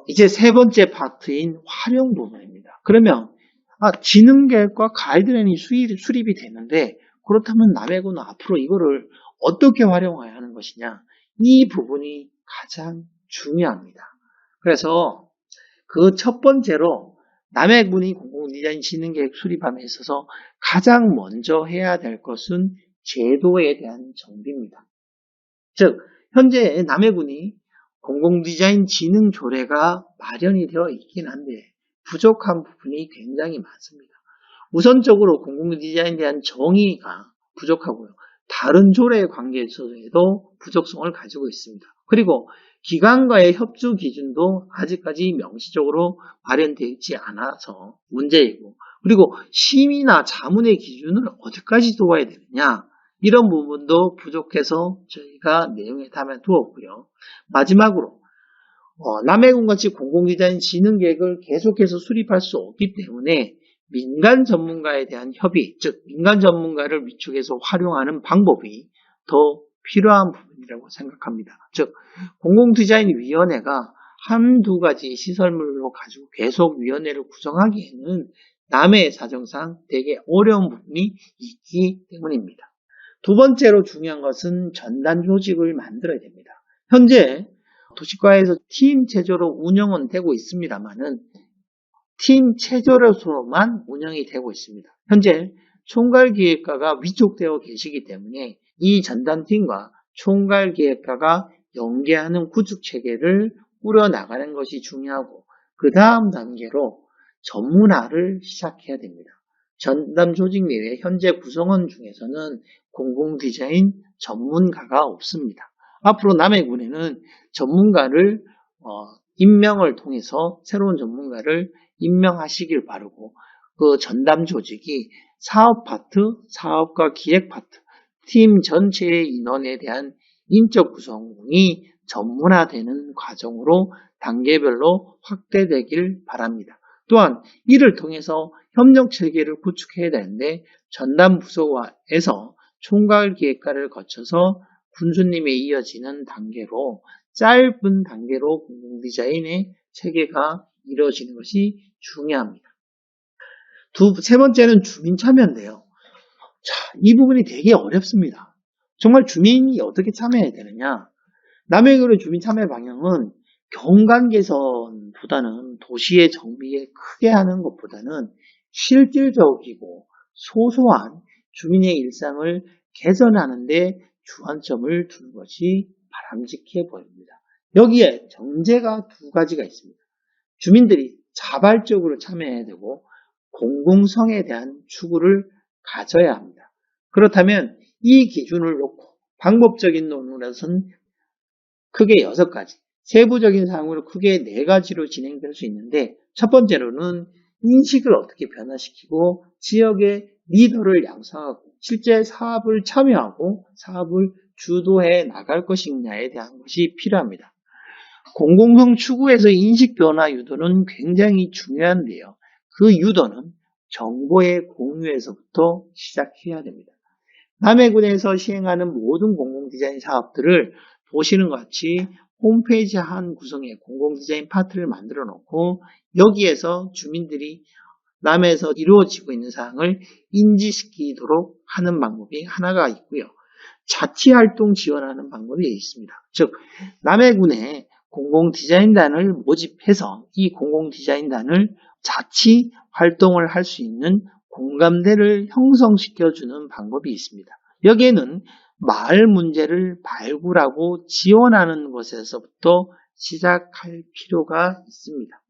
이제 세 번째 파트인 활용 부분입니다. 그러면 지능계획과 가이드라인이 수립이 되는데 그렇다면 남해군은 앞으로 이거를 어떻게 활용해야 하는 것이냐, 이 부분이 가장 중요합니다. 그래서 그 첫 번째로 남해군이 공공디자인 지능계획 수립함에 있어서 가장 먼저 해야 될 것은 제도에 대한 정비입니다. 즉 현재 남해군이 공공디자인 지능 조례가 마련이 되어 있긴 한데 부족한 부분이 굉장히 많습니다. 우선적으로 공공디자인에 대한 정의가 부족하고요. 다른 조례의 관계에서도 부족성을 가지고 있습니다. 그리고 기관과의 협조 기준도 아직까지 명시적으로 마련되어 있지 않아서 문제이고, 그리고 심의나 자문의 기준을 어디까지 두어야 되느냐, 이런 부분도 부족해서 저희가 내용에 담아두었고요. 마지막으로 남해군같이 공공디자인 지능계획을 계속해서 수립할 수 없기 때문에 민간 전문가에 대한 협의, 즉 민간 전문가를 위축해서 활용하는 방법이 더 필요한 부분이라고 생각합니다. 즉 공공디자인위원회가 한두 가지 시설물로 가지고 계속 위원회를 구성하기에는 남해의 사정상 되게 어려운 부분이 있기 때문입니다. 두 번째로 중요한 것은 전단 조직을 만들어야 됩니다. 현재 도시과에서 팀 체제로 운영은 되고 있습니다만은 팀 체제로서만 운영이 되고 있습니다. 현재 총괄기획과가 위촉되어 계시기 때문에 이 전담팀과 총괄기획과가 연계하는 구축체계를 꾸려나가는 것이 중요하고, 그 다음 단계로 전문화를 시작해야 됩니다. 전담 조직 내에 현재 구성원 중에서는 공공디자인 전문가가 없습니다. 앞으로 남해군에는 전문가를 임명을 통해서 새로운 전문가를 임명하시길 바라고, 그 전담 조직이 사업 파트, 사업과 기획 파트, 팀 전체의 인원에 대한 인적 구성이 전문화되는 과정으로 단계별로 확대되길 바랍니다. 또한 이를 통해서 협력 체계를 구축해야 되는데 전담 부서에서 총괄기획과를 거쳐서 군수님에 이어지는 단계로 짧은 단계로 공공디자인의 체계가 이루어지는 것이 중요합니다. 세 번째는 주민 참여인데요. 이 부분이 되게 어렵습니다. 정말 주민이 어떻게 참여해야 되느냐? 남해군의 주민 참여 방향은 경관 개선보다는 도시의 정비에 크게 하는 것보다는 실질적이고 소소한 주민의 일상을 개선하는 데 주안점을 두는 것이 바람직해 보입니다. 여기에 전제가 두 가지가 있습니다. 주민들이 자발적으로 참여해야 되고 공공성에 대한 추구를 가져야 합니다. 그렇다면 이 기준을 놓고 방법적인 논문에서는 크게 6가지, 세부적인 사항으로 크게 4가지로 진행될 수 있는데, 첫 번째로는 인식을 어떻게 변화시키고 지역의 리더를 양성하고 실제 사업을 참여하고 사업을 주도해 나갈 것이냐에 대한 것이 필요합니다. 공공성 추구에서 인식 변화 유도는 굉장히 중요한데요. 그 유도는 정보의 공유에서부터 시작해야 됩니다. 남해군에서 시행하는 모든 공공디자인 사업들을 보시는 것 같이 홈페이지 한 구성에 공공디자인 파트를 만들어 놓고 여기에서 주민들이 남해에서 이루어지고 있는 사항을 인지시키도록 하는 방법이 하나가 있고요. 자치활동 지원하는 방법이 있습니다. 즉 남해군에 공공디자인단을 모집해서 이 공공디자인단을 자치 활동을 할 수 있는 공감대를 형성시켜주는 방법이 있습니다. 여기에는 마을 문제를 발굴하고 지원하는 것에서부터 시작할 필요가 있습니다.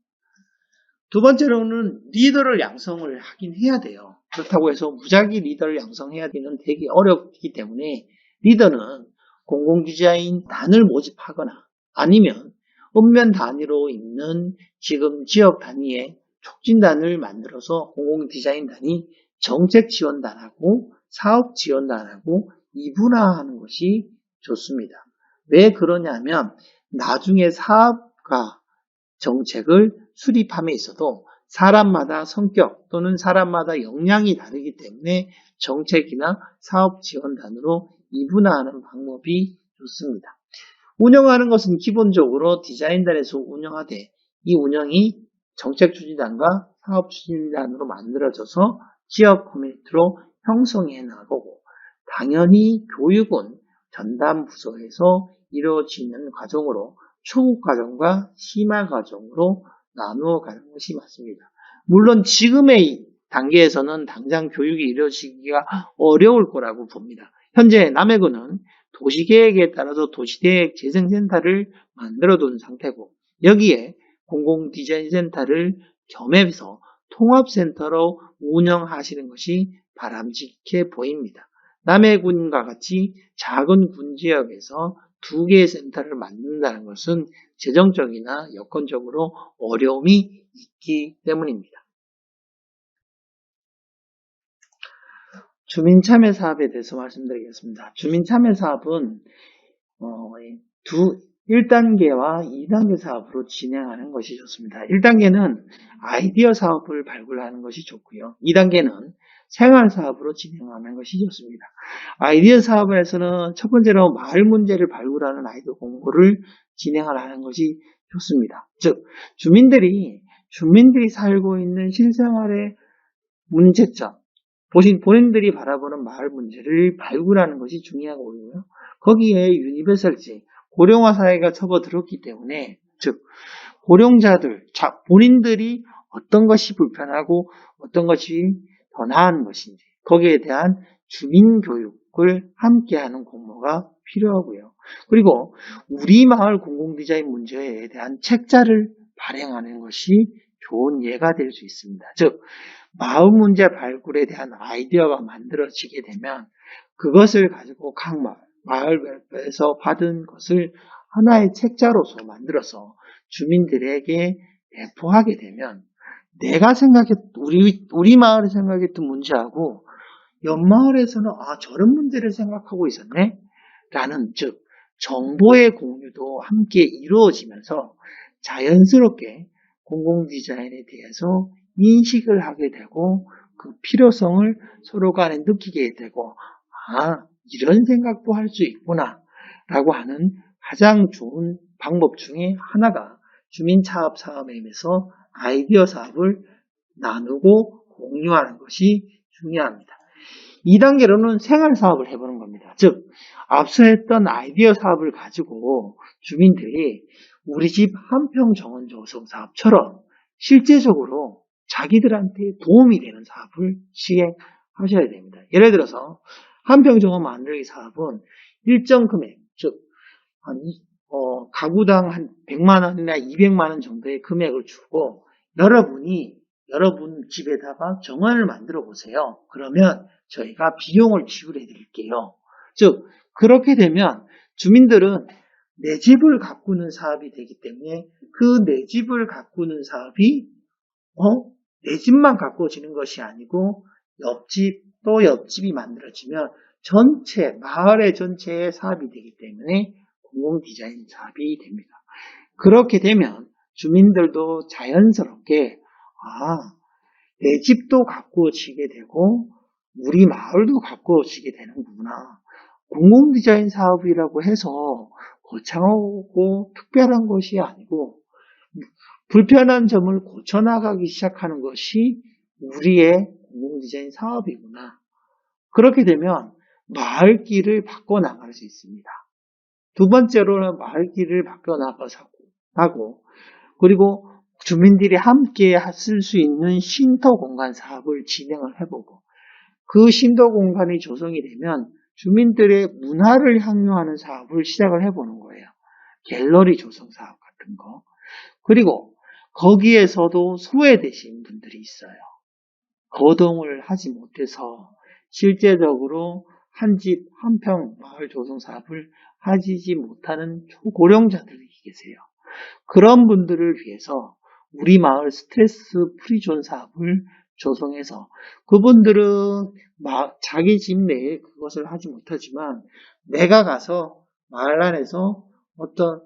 두 번째로는 리더를 양성을 하긴 해야 돼요. 그렇다고 해서 무작위 리더를 양성해야 되는 되게 어렵기 때문에 리더는 공공디자인단을 모집하거나 아니면 읍면 단위로 있는 지금 지역 단위의 촉진단을 만들어서 공공디자인단이 정책지원단하고 사업지원단하고 이분화하는 것이 좋습니다. 왜 그러냐면 나중에 사업과 정책을 수립함에 있어도 사람마다 성격 또는 사람마다 역량이 다르기 때문에 정책이나 사업지원단으로 이분화하는 방법이 좋습니다. 운영하는 것은 기본적으로 디자인단에서 운영하되 이 운영이 정책추진단과 사업추진단으로 만들어져서 지역 커뮤니티로 형성해 나가고, 당연히 교육은 전담 부서에서 이루어지는 과정으로 초급 과정과 심화 과정으로 나누어 가는 것이 맞습니다. 물론 지금의 단계에서는 당장 교육이 이루어지기가 어려울 거라고 봅니다. 현재 남해군은 도시계획에 따라서 도시계획 재생센터를 만들어둔 상태고, 여기에 공공디자인센터를 겸해서 통합센터로 운영하시는 것이 바람직해 보입니다. 남해군과 같이 작은 군지역에서 2개의 센터를 만든다는 것은 재정적이나 여건적으로 어려움이 있기 때문입니다. 주민참여사업에 대해서 말씀드리겠습니다. 주민참여사업은 1단계와 2단계 사업으로 진행하는 것이 좋습니다. 1단계는 아이디어 사업을 발굴하는 것이 좋고요. 2단계는 생활사업으로 진행하는 것이 좋습니다. 아이디어 사업에서는 첫 번째로 마을 문제를 발굴하는 아이디어 공부를 진행하는 것이 좋습니다. 즉, 주민들이 살고 있는 실생활의 문제점, 본인들이 바라보는 마을 문제를 발굴하는 것이 중요하고요. 거기에 유니버설지, 고령화 사회가 접어들었기 때문에, 즉 고령자들, 본인들이 어떤 것이 불편하고 어떤 것이 더 나은 것인지, 거기에 대한 주민교육을 함께하는 공모가 필요하고요. 그리고 우리 마을 공공디자인 문제에 대한 책자를 발행하는 것이 좋은 예가 될 수 있습니다. 즉, 마을 문제 발굴에 대한 아이디어가 만들어지게 되면 그것을 가지고 각 마을에서 받은 것을 하나의 책자로서 만들어서 주민들에게 배포하게 되면, 내가 우리 마을에 생각했던 문제하고 옆 마을에서는 저런 문제를 생각하고 있었네? 라는, 즉 정보의 공유도 함께 이루어지면서 자연스럽게 공공디자인에 대해서 인식을 하게 되고, 그 필요성을 서로 간에 느끼게 되고, 이런 생각도 할 수 있구나 라고 하는 가장 좋은 방법 중에 하나가 주민차업 사업에서 아이디어 사업을 나누고 공유하는 것이 중요합니다. 2단계로는 생활 사업을 해보는 겁니다. 즉, 앞서 했던 아이디어 사업을 가지고 주민들이 우리 집 한평 정원 조성 사업처럼 실제적으로 자기들한테 도움이 되는 사업을 시행하셔야 됩니다. 예를 들어서 한평 정원 만들기 사업은 일정 금액, 즉 가구당 한 100만 원이나 200만 원 정도의 금액을 주고 여러분 집에다가 정원을 만들어 보세요. 그러면 저희가 비용을 지불해 드릴게요. 즉, 그렇게 되면 주민들은 내 집을 가꾸는 사업이 되기 때문에 그 내 집을 가꾸는 사업이 내 집만 가꾸어지는 것이 아니고 옆집 또 옆집이 만들어지면 마을의 전체의 사업이 되기 때문에 공공디자인 사업이 됩니다. 그렇게 되면 주민들도 자연스럽게 내 집도 가꾸어지게 되고 우리 마을도 가꾸어지게 되는구나. 공공디자인 사업이라고 해서 거창하고 특별한 것이 아니고 불편한 점을 고쳐나가기 시작하는 것이 우리의 공공디자인 사업이구나. 그렇게 되면 마을길을 바꿔나갈 수 있습니다. 두 번째로는 마을길을 바꿔나가고, 그리고 주민들이 함께 쓸 수 있는 쉼터 공간 사업을 진행을 해보고, 그 쉼터 공간이 조성이 되면 주민들의 문화를 향유하는 사업을 시작을 해보는 거예요. 갤러리 조성 사업 같은 거. 그리고 거기에서도 소외되신 분들이 있어요. 거동을 하지 못해서 실제적으로 한 집 한 평 마을 조성 사업을 하지 못하는 초고령자들이 계세요. 그런 분들을 위해서 우리 마을 스트레스 프리존 사업을 조성해서 그분들은 자기 집 내에 그것을 하지 못하지만 내가 가서 마을 안에서 어떤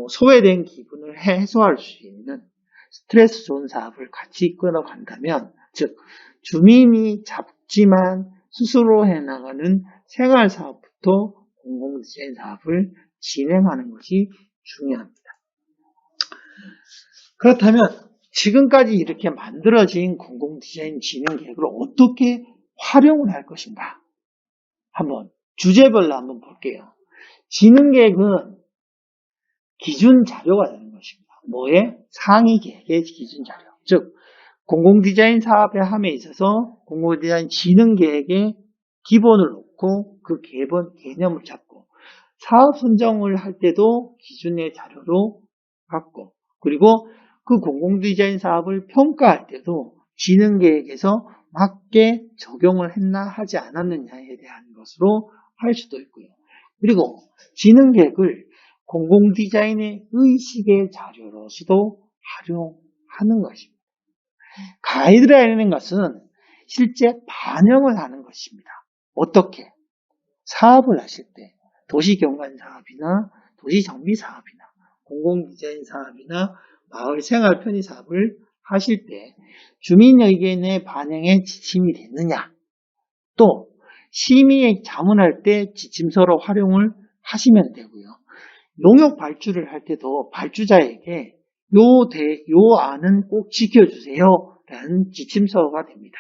소외된 기분을 해소할 수 있는 스트레스 존 사업을 같이 이끌어 간다면, 즉 주민이 잡지만 스스로 해나가는 생활 사업부터 공공디자인 사업을 진행하는 것이 중요합니다. 그렇다면 지금까지 이렇게 만들어진 공공디자인 진흥계획을 어떻게 활용을 할 것인가? 한번 주제별로 한번 볼게요. 진흥계획은 기준 자료가 되는 것입니다. 뭐의? 상위 계획의 기준 자료. 즉 공공디자인 사업의 함에 있어서 공공디자인 진흥계획의 기본을 놓고 그 개념을 잡고 사업 선정을 할 때도 기준의 자료로 갖고 그리고 그 공공디자인 사업을 평가할 때도 진흥계획에서 맞게 적용을 했나 하지 않았느냐에 대한 것으로 할 수도 있고요. 그리고 진흥계획을 공공디자인의 의식의 자료로서도 활용하는 것입니다. 가이드라인이라는 것은 실제 반영을 하는 것입니다. 어떻게? 사업을 하실 때 도시경관 사업이나 도시정비 사업이나 공공디자인 사업이나 마을생활 편의 사업을 하실 때 주민 의견의 반영에 지침이 됐느냐 또 심의 자문할 때 지침서로 활용을 하시면 되고요. 용역 발주를 할 때도 발주자에게 요 안은 꼭 지켜주세요 라는 지침서가 됩니다.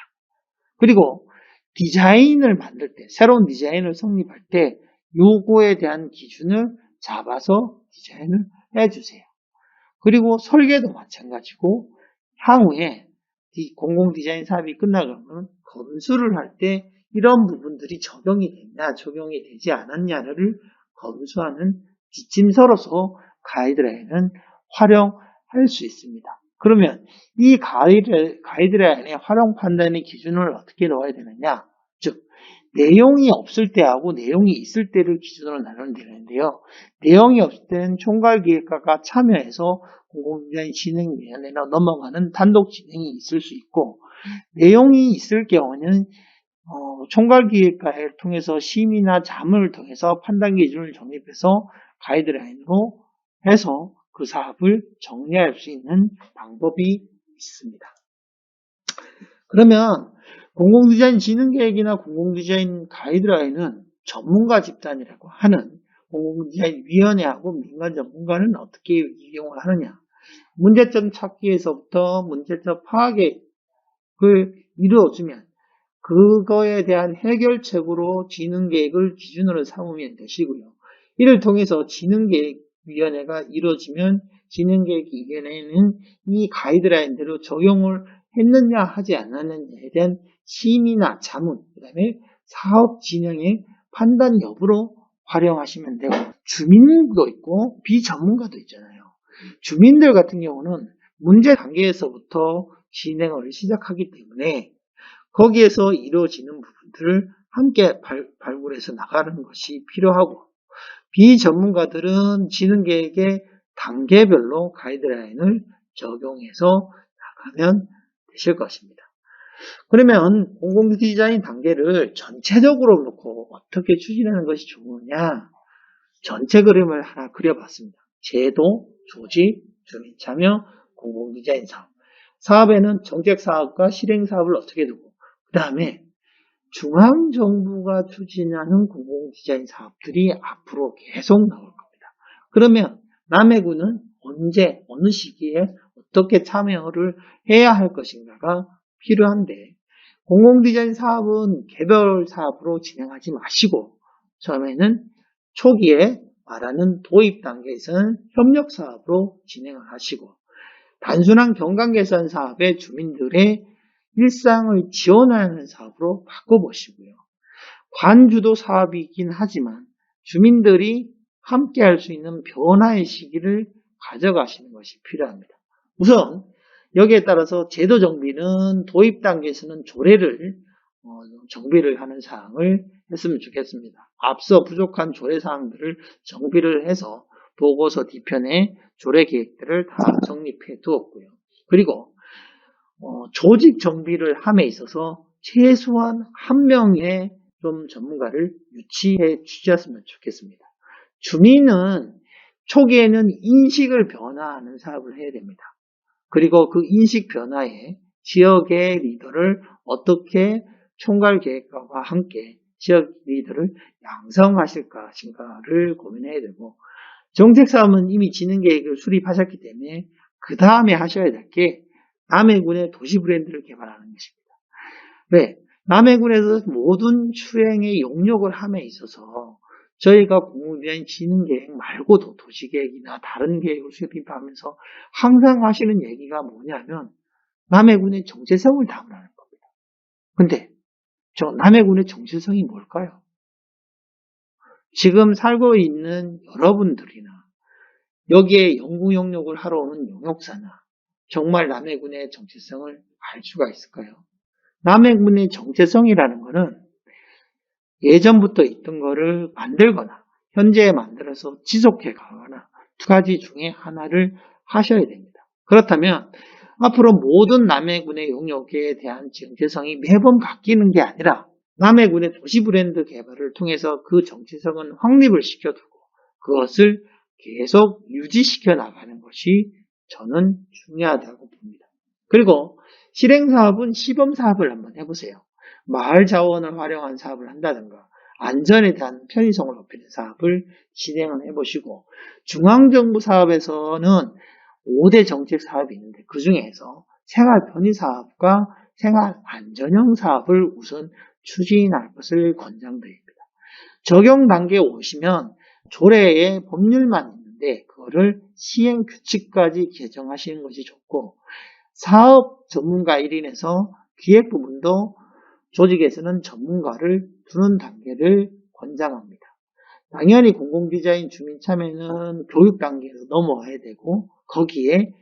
그리고 디자인을 만들 때, 새로운 디자인을 성립할 때 요거에 대한 기준을 잡아서 디자인을 해주세요. 그리고 설계도 마찬가지고 향후에 공공디자인 사업이 끝나가면 검수를 할 때 이런 부분들이 적용이 됐냐, 적용이 되지 않았냐를 검수하는 지침서로서 가이드라인은 활용할 수 있습니다. 그러면 이 가이드라인의 활용 판단의 기준을 어떻게 넣어야 되느냐? 즉, 내용이 없을 때하고 내용이 있을 때를 기준으로 나누면 되는데요. 내용이 없을 때는 총괄기획과가 참여해서 공공디자인 진흥위원회로 넘어가는 단독 진행이 있을 수 있고, 내용이 있을 경우는 총괄기획과를 통해서 심의나 자문을 통해서 판단 기준을 정립해서 가이드라인으로 해서 그 사업을 정리할 수 있는 방법이 있습니다. 그러면 공공디자인 진흥계획이나 공공디자인 가이드라인은 전문가 집단이라고 하는 공공디자인 위원회하고 민간 전문가는 어떻게 이용을 하느냐. 문제점 찾기에서부터 문제점 파악을 이루어주면 그거에 대한 해결책으로 진흥계획을 기준으로 삼으면 되시고요. 이를 통해서 진흥계획위원회가 이루어지면 진흥계획위원회는 이 가이드라인대로 적용을 했느냐 하지 않았느냐에 대한 심의나 자문, 그 다음에 사업 진행의 판단 여부로 활용하시면 되고 주민도 있고 비전문가도 있잖아요. 주민들 같은 경우는 문제 단계에서부터 진행을 시작하기 때문에 거기에서 이루어지는 부분들을 함께 발굴해서 나가는 것이 필요하고 비전문가들은 진흥계획의 단계별로 가이드라인을 적용해서 나가면 되실 것입니다. 그러면 공공디자인 단계를 전체적으로 놓고 어떻게 추진하는 것이 좋으냐? 전체 그림을 하나 그려봤습니다. 제도, 조직, 주민참여, 공공디자인 사업. 사업에는 정책사업과 실행사업을 어떻게 두고 그 다음에 중앙정부가 추진하는 공공디자인 사업들이 앞으로 계속 나올 겁니다. 그러면 남해군은 언제, 어느 시기에 어떻게 참여를 해야 할 것인가가 필요한데 공공디자인 사업은 개별 사업으로 진행하지 마시고 처음에는 초기에 말하는 도입 단계에서는 협력 사업으로 진행을 하시고 단순한 경관개선 사업에 주민들의 일상을 지원하는 사업으로 바꿔보시고요. 관주도 사업이긴 하지만 주민들이 함께 할 수 있는 변화의 시기를 가져가시는 것이 필요합니다. 우선 여기에 따라서 제도 정비는 도입 단계에서는 조례를 정비를 하는 사항을 했으면 좋겠습니다. 앞서 부족한 조례 사항들을 정비를 해서 보고서 뒤편에 조례 계획들을 다 정립해 두었고요. 그리고 조직 정비를 함에 있어서 최소한 한 명의 좀 전문가를 유치해 주셨으면 좋겠습니다. 주민은 초기에는 인식을 변화하는 사업을 해야 됩니다. 그리고 그 인식 변화에 지역의 리더를 어떻게 총괄계획과와 함께 지역 리더를 양성하실 것인가를 고민해야 되고 정책사업은 이미 진흥계획을 수립하셨기 때문에 그 다음에 하셔야 될 게 남해군의 도시 브랜드를 개발하는 것입니다. 왜? 남해군에서 모든 추행의 용역을 함에 있어서 저희가 공무디자인 진흥계획 말고도 도시계획이나 다른 계획을 수립하면서 항상 하시는 얘기가 뭐냐면 남해군의 정체성을 담으라는 겁니다. 근데 저 남해군의 정체성이 뭘까요? 지금 살고 있는 여러분들이나 여기에 연구 용역을 하러 오는 용역사나 정말 남해군의 정체성을 알 수가 있을까요? 남해군의 정체성이라는 것은 예전부터 있던 거를 만들거나 현재 만들어서 지속해 가거나 두 가지 중에 하나를 하셔야 됩니다. 그렇다면 앞으로 모든 남해군의 용역에 대한 정체성이 매번 바뀌는 게 아니라 남해군의 도시 브랜드 개발을 통해서 그 정체성은 확립을 시켜두고 그것을 계속 유지시켜 나가는 것이 저는 중요하다고 봅니다. 그리고 실행사업은 시범사업을 한번 해보세요. 마을 자원을 활용한 사업을 한다든가 안전에 대한 편의성을 높이는 사업을 진행을 해보시고 중앙정부 사업에서는 5대 정책 사업이 있는데 그 중에서 생활편의사업과 생활안전형 사업을 우선 추진할 것을 권장드립니다. 적용 단계에 오시면 조례에 법률만 있는데 그거를 시행 규칙까지 개정하시는 것이 좋고 사업 전문가 1인에서 기획 부분도 조직에서는 전문가를 두는 단계를 권장합니다. 당연히 공공디자인 주민참여는 교육 단계로 넘어와야 되고 거기에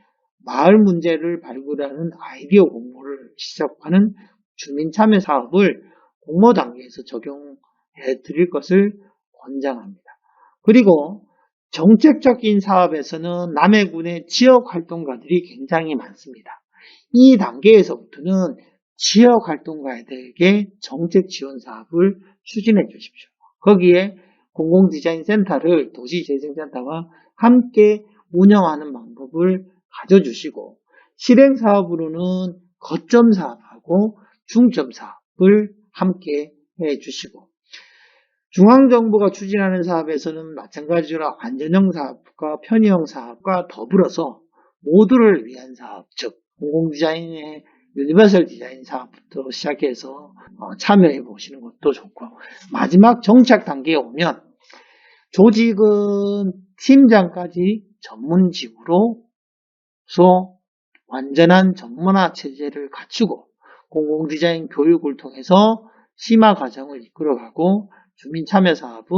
마을 문제를 발굴하는 아이디어 공모를 시작하는 주민참여 사업을 공모 단계에서 적용해 드릴 것을 권장합니다. 그리고 정책적인 사업에서는 남해군의 지역활동가들이 굉장히 많습니다. 이 단계에서부터는 지역활동가에게 정책 지원 사업을 추진해 주십시오. 거기에 공공디자인센터를 도시재생센터와 함께 운영하는 방법을 가져주시고 실행사업으로는 거점 사업하고 중점 사업을 함께 해주시고 중앙정부가 추진하는 사업에서는 마찬가지로 안전형 사업과 편의형 사업과 더불어서 모두를 위한 사업, 즉 공공디자인의 유니버설 디자인 사업부터 시작해서 참여해 보시는 것도 좋고 마지막 정착 단계에 오면 조직은 팀장까지 전문직으로서 완전한 전문화 체제를 갖추고 공공디자인 교육을 통해서 심화 과정을 이끌어가고 주민 참여 사업은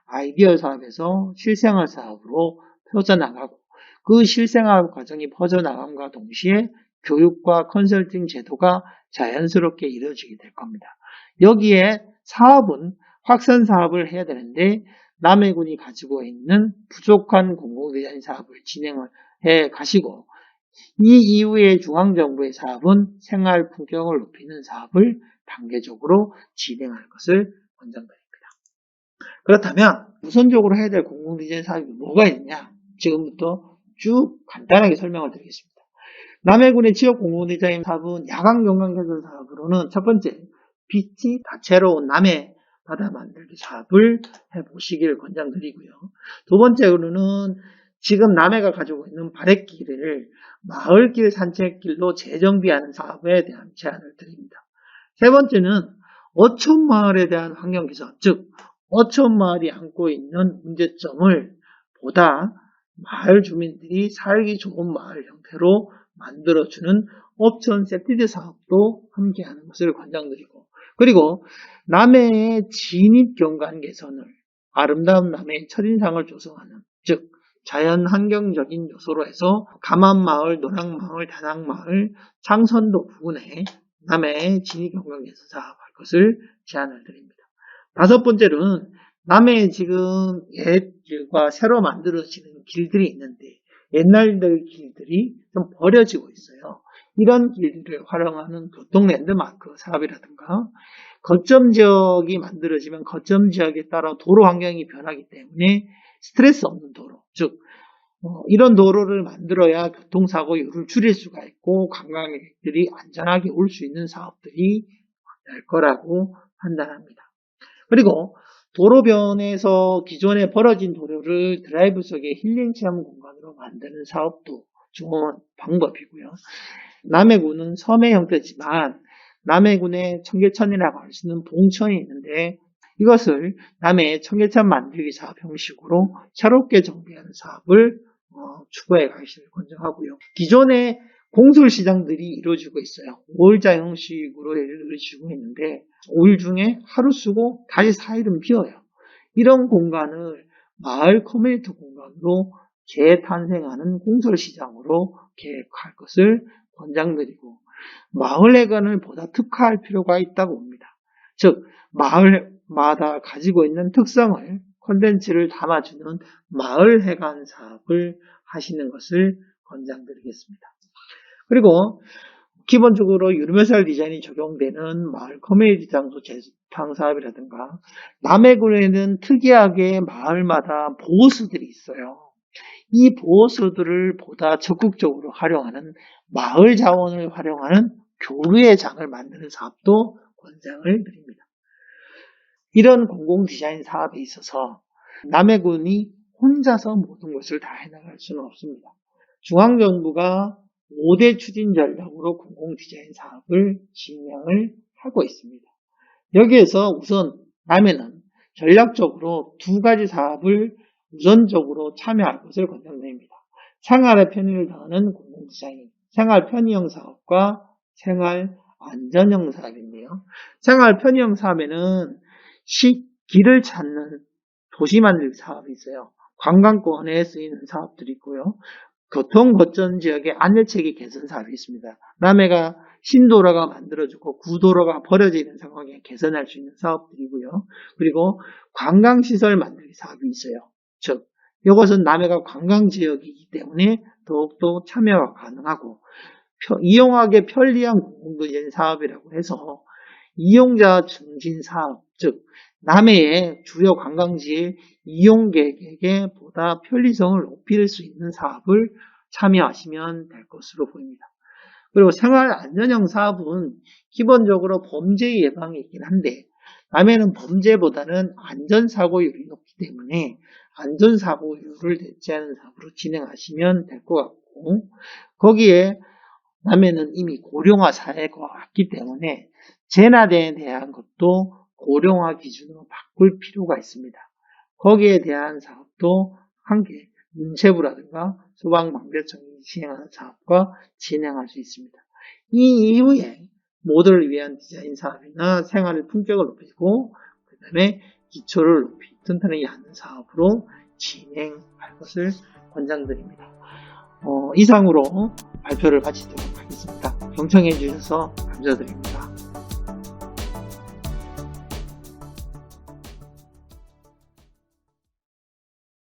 아이디어 사업에서 실생활 사업으로 퍼져나가고 그 실생활 과정이 퍼져나감과 동시에 교육과 컨설팅 제도가 자연스럽게 이루어지게 될 겁니다. 여기에 사업은 확산 사업을 해야 되는데 남해군이 가지고 있는 부족한 공공디자인 사업을 진행을 해 가시고 이 이후에 중앙정부의 사업은 생활 풍경을 높이는 사업을 단계적으로 진행할 것을 권장드립니다. 그렇다면 우선적으로 해야 될 공공디자인 사업이 뭐가 있느냐? 지금부터 쭉 간단하게 설명을 드리겠습니다. 남해군의 지역 공공디자인 사업은 야간 경관 개선 사업으로는 첫 번째, 빛이 다채로운 남해 바다 만들기 사업을 해보시길 권장드리고요. 두 번째로는 지금 남해가 가지고 있는 바랫길을 마을길 산책길로 재정비하는 사업에 대한 제안을 드립니다. 세 번째는 어촌마을에 대한 환경개선, 즉 어촌마을이 안고 있는 문제점을 보다 마을 주민들이 살기 좋은 마을 형태로 만들어주는 어촌 세티드 사업도 함께하는 것을 권장드리고 그리고 남해의 진입 경관 개선을 아름다운 남해의 첫인상을 조성하는 즉 자연환경적인 요소로 해서 감암마을, 노랑마을, 다낭마을, 창선도 부근에 남해의 진입 경관 개선 사업할 것을 제안을 드립니다. 다섯 번째로는 남해에 지금 옛 길과 새로 만들어지는 길들이 있는데 옛날들 길들이 좀 버려지고 있어요. 이런 길들을 활용하는 교통 랜드마크 사업이라든가 거점 지역이 만들어지면 거점 지역에 따라 도로 환경이 변하기 때문에 스트레스 없는 도로, 즉 이런 도로를 만들어야 교통사고율을 줄일 수가 있고 관광객들이 안전하게 올 수 있는 사업들이 될 거라고 판단합니다. 그리고 도로변에서 기존에 벌어진 도로를 드라이브 속의 힐링 체험 공간으로 만드는 사업도 좋은 방법이고요. 남해군은 섬의 형태지만 남해군의 청계천이라고 할 수 있는 봉천이 있는데 이것을 남해 청계천 만들기 사업 형식으로 새롭게 정비하는 사업을 추구해 가시길 권장하고요. 기존의 공설시장들이 이루어지고 있어요. 5일자 형식으로 이루어지고 있는데 5일 중에 하루 쓰고 다시 4일은 비어요. 이런 공간을 마을 커뮤니티 공간으로 재탄생하는 공설시장으로 계획할 것을 권장드리고 마을회관을 보다 특화할 필요가 있다고 봅니다. 즉 마을마다 가지고 있는 특성을 콘텐츠를 담아주는 마을회관 사업을 하시는 것을 권장드리겠습니다. 그리고 기본적으로 유니버설 디자인이 적용되는 마을 커뮤니티 장소 재탕 사업이라든가 남해군에는 특이하게 마을마다 보호소들이 있어요. 이 보호소들을 보다 적극적으로 활용하는 마을 자원을 활용하는 교류의 장을 만드는 사업도 권장을 드립니다. 이런 공공 디자인 사업에 있어서 남해군이 혼자서 모든 것을 다 해나갈 수는 없습니다. 중앙정부가 5대 추진 전략으로 공공 디자인 사업을 진행을 하고 있습니다. 여기에서 우선 남해는 전략적으로 두 가지 사업을 우선적으로 참여할 것을 권장드립니다. 생활의 편의를 더하는 공공 디자인, 생활 편의형 사업과 생활 안전형 사업인데요. 생활 편의형 사업에는 길을 찾는 도시 만들기 사업이 있어요. 관광권에 쓰이는 사업들이 있고요. 교통 거점 지역의 안전체계 개선 사업이 있습니다. 남해가 신도로가 만들어지고 구도로가 버려져 있는 상황에 개선할 수 있는 사업들이고요. 그리고 관광시설 만들기 사업이 있어요. 즉, 이것은 남해가 관광지역이기 때문에 더욱더 참여가 가능하고 이용하기 편리한 공공도시 사업이라고 해서 이용자 증진 사업, 즉 남해의 주요 관광지의 이용객에게 보다 편리성을 높일 수 있는 사업을 참여하시면 될 것으로 보입니다. 그리고 생활안전형 사업은 기본적으로 범죄 예방이긴 한데 남해는 범죄보다는 안전사고율이 높기 때문에 안전사고율을 대체하는 사업으로 진행하시면 될 것 같고 거기에 남해는 이미 고령화 사회가 왔기 때문에 재난에 대한 것도 고령화 기준으로 바꿀 필요가 있습니다. 거기에 대한 사업도 함께 문체부라든가 소방방재청이 진행하는 사업과 진행할 수 있습니다. 이 이후에 모두를 위한 디자인 사업이나 생활의 품격을 높이고 그 다음에 기초를 높이 튼튼하게 하는 사업으로 진행할 것을 권장드립니다. 이상으로 발표를 마치도록 하겠습니다. 경청해 주셔서 감사드립니다.